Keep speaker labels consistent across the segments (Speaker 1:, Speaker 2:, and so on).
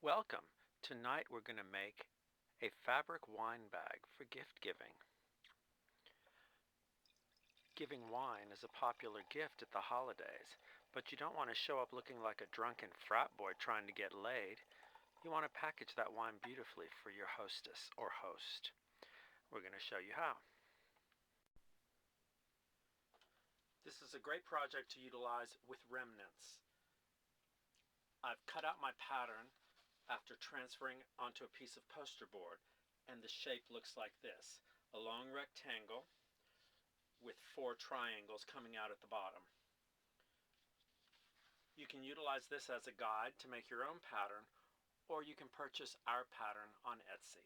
Speaker 1: Welcome. Tonight we're going to make a fabric wine bag for gift giving. Giving wine is a popular gift at the holidays, but you don't want to show up looking like a drunken frat boy trying to get laid. You want to package that wine beautifully for your hostess or host. We're going to show you how. This is a great project to utilize with remnants. I've cut out my pattern after transferring onto a piece of poster board, and the shape looks like this: a long rectangle with 4 triangles coming out at the bottom. You can utilize this as a guide to make your own pattern, or you can purchase our pattern on Etsy.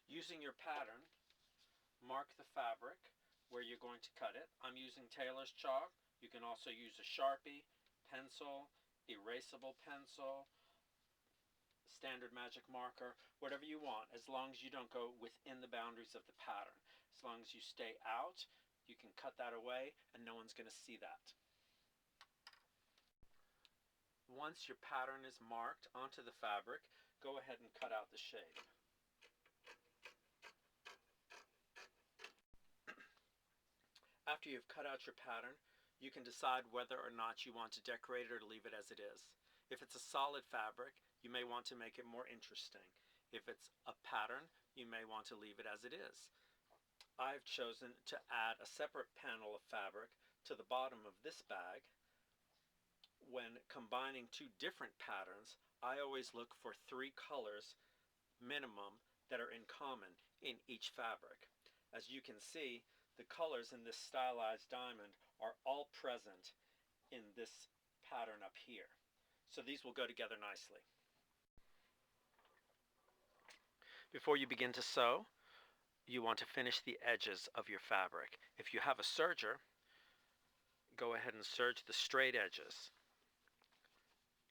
Speaker 1: Using your pattern, mark the fabric where you're going to cut it. I'm using tailor's chalk. You can also use a Sharpie, pencil, erasable pencil, standard magic marker, whatever you want, as long as you don't go within the boundaries of the pattern. As long as you stay out, you can cut that away and no one's going to see that. Once your pattern is marked onto the fabric, go ahead and cut out the shape. After you've cut out your pattern, you can decide whether or not you want to decorate it or leave it as it is. If it's a solid fabric, you may want to make it more interesting. If it's a pattern, you may want to leave it as it is. I've chosen to add a separate panel of fabric to the bottom of this bag. When combining 2 different patterns, I always look for 3 colors minimum that are in common in each fabric. As you can see, the colors in this stylized diamond are all present in this pattern up here. So these will go together nicely. Before you begin to sew, you want to finish the edges of your fabric. If you have a serger, go ahead and serge the straight edges.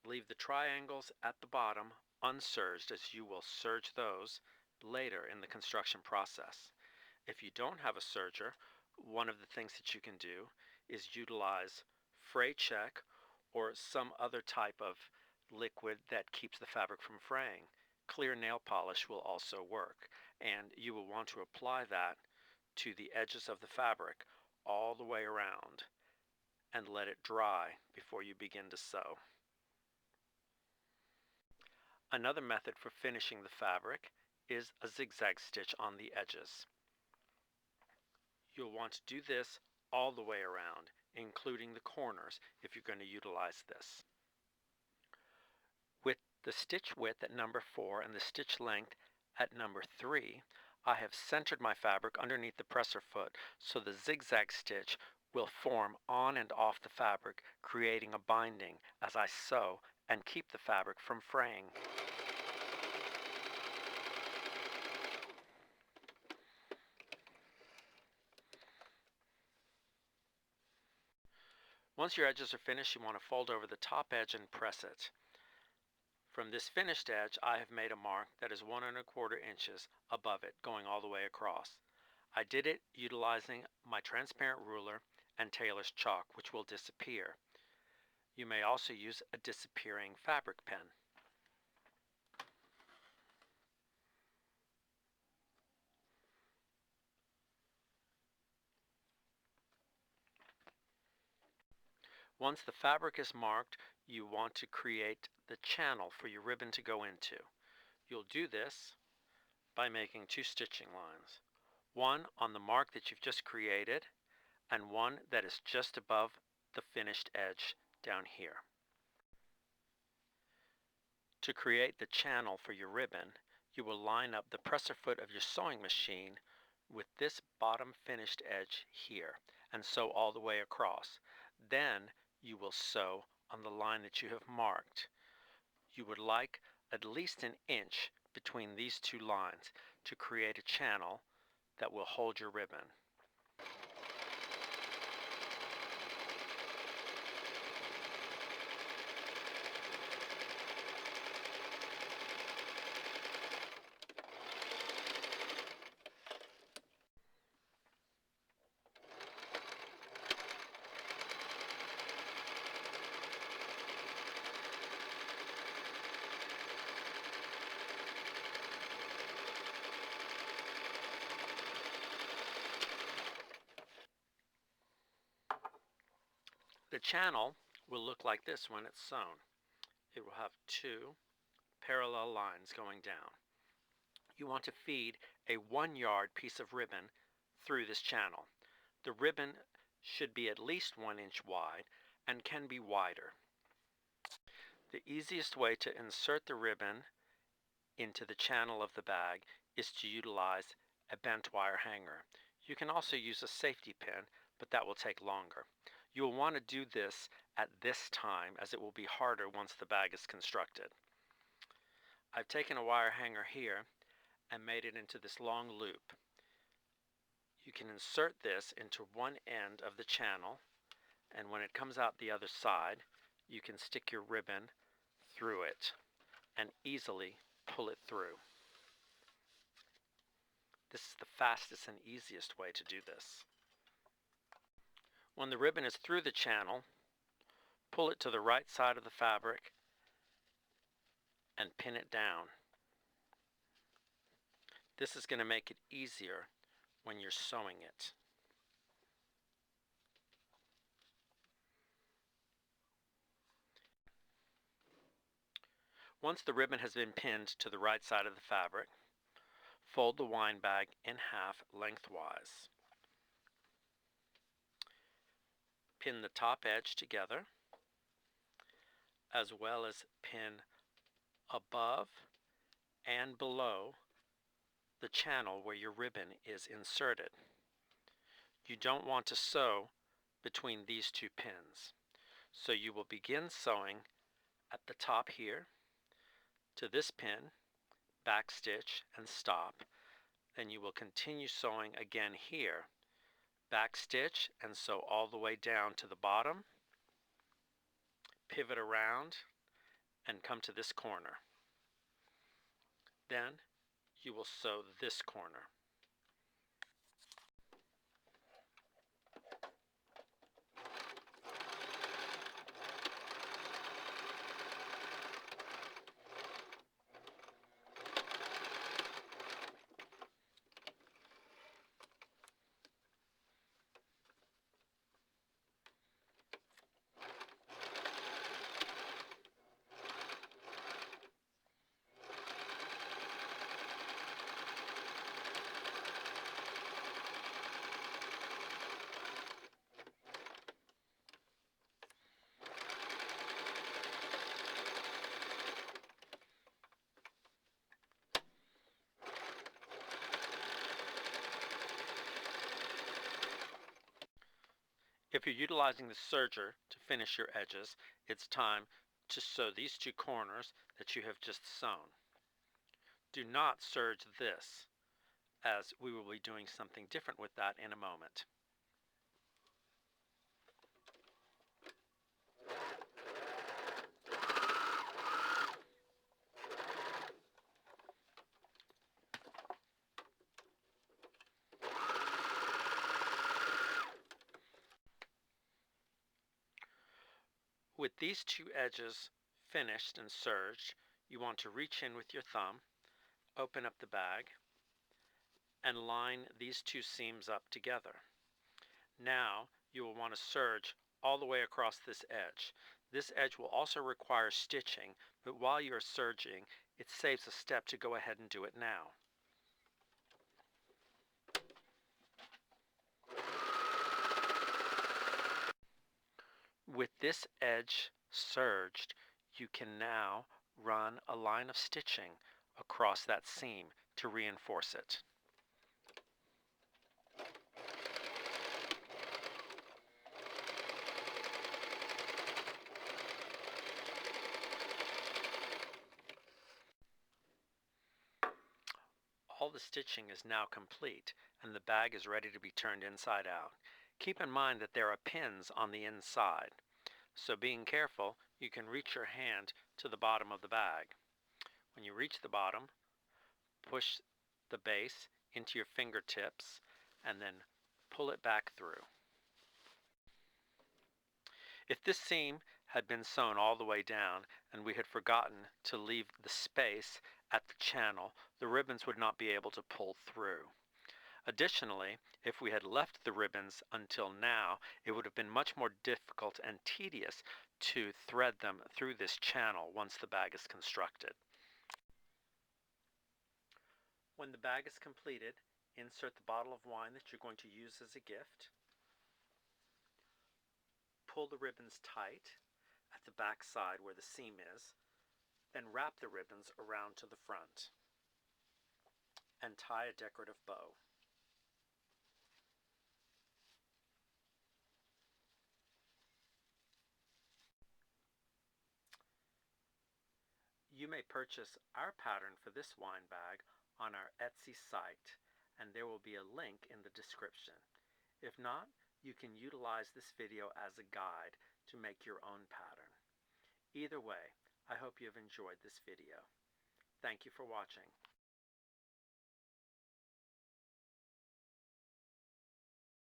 Speaker 1: Leave the triangles at the bottom unserged, as you will serge those later in the construction process. If you don't have a serger, one of the things that you can do is utilize fray check or some other type of liquid that keeps the fabric from fraying. Clear nail polish will also work, and you will want to apply that to the edges of the fabric all the way around and let it dry before you begin to sew. Another method for finishing the fabric is a zigzag stitch on the edges. You'll want to do this all the way around, including the corners, if you're going to utilize this. With the stitch width at number 4 and the stitch length at number 3, I have centered my fabric underneath the presser foot, so the zigzag stitch will form on and off the fabric, creating a binding as I sew and keep the fabric from fraying. Once your edges are finished, you want to fold over the top edge and press it. From this finished edge, I have made a mark that is 1 1/4 inches above it, going all the way across. I did it utilizing my transparent ruler and tailor's chalk, which will disappear. You may also use a disappearing fabric pen. Once the fabric is marked, you want to create the channel for your ribbon to go into. You'll do this by making 2 stitching lines, one on the mark that you've just created and one that is just above the finished edge down here. To create the channel for your ribbon, you will line up the presser foot of your sewing machine with this bottom finished edge here and sew all the way across. Then you will sew on the line that you have marked. You would like at least 1 inch between these 2 lines to create a channel that will hold your ribbon. The channel will look like this when it's sewn. It will have two parallel lines going down. You want to feed a 1-yard piece of ribbon through this channel. The ribbon should be at least 1 inch wide and can be wider. The easiest way to insert the ribbon into the channel of the bag is to utilize a bent wire hanger. You can also use a safety pin, but that will take longer. You will want to do this at this time, as it will be harder once the bag is constructed. I've taken a wire hanger here and made it into this long loop. You can insert this into one end of the channel, and when it comes out the other side, you can stick your ribbon through it and easily pull it through. This is the fastest and easiest way to do this. When the ribbon is through the channel, pull it to the right side of the fabric and pin it down. This is going to make it easier when you're sewing it. Once the ribbon has been pinned to the right side of the fabric, fold the wind bag in half lengthwise. Pin the top edge together, as well as pin above and below the channel where your ribbon is inserted. You don't want to sew between these two pins. So you will begin sewing at the top here to this pin, backstitch and stop. Then you will continue sewing again here, backstitch and sew all the way down to the bottom, pivot around and come to this corner. Then you will sew this corner. If you're utilizing the serger to finish your edges, it's time to sew these two corners that you have just sewn. Do not serge this, as we will be doing something different with that in a moment. With these two edges finished and serged, you want to reach in with your thumb, open up the bag, and line these two seams up together. Now you will want to serge all the way across this edge. This edge will also require stitching, but while you're serging, it saves a step to go ahead and do it now. With this edge serged, you can now run a line of stitching across that seam to reinforce it. All the stitching is now complete and the bag is ready to be turned inside out. Keep in mind that there are pins on the inside, so being careful, you can reach your hand to the bottom of the bag. When you reach the bottom, push the base into your fingertips and then pull it back through. If this seam had been sewn all the way down and we had forgotten to leave the space at the channel, the ribbons would not be able to pull through. Additionally, if we had left the ribbons until now, it would have been much more difficult and tedious to thread them through this channel once the bag is constructed. When the bag is completed, insert the bottle of wine that you're going to use as a gift. Pull the ribbons tight at the back side where the seam is, then wrap the ribbons around to the front and tie a decorative bow. You may purchase our pattern for this wine bag on our Etsy site, and there will be a link in the description. If not, you can utilize this video as a guide to make your own pattern. Either way, I hope you have enjoyed this video. Thank you for watching.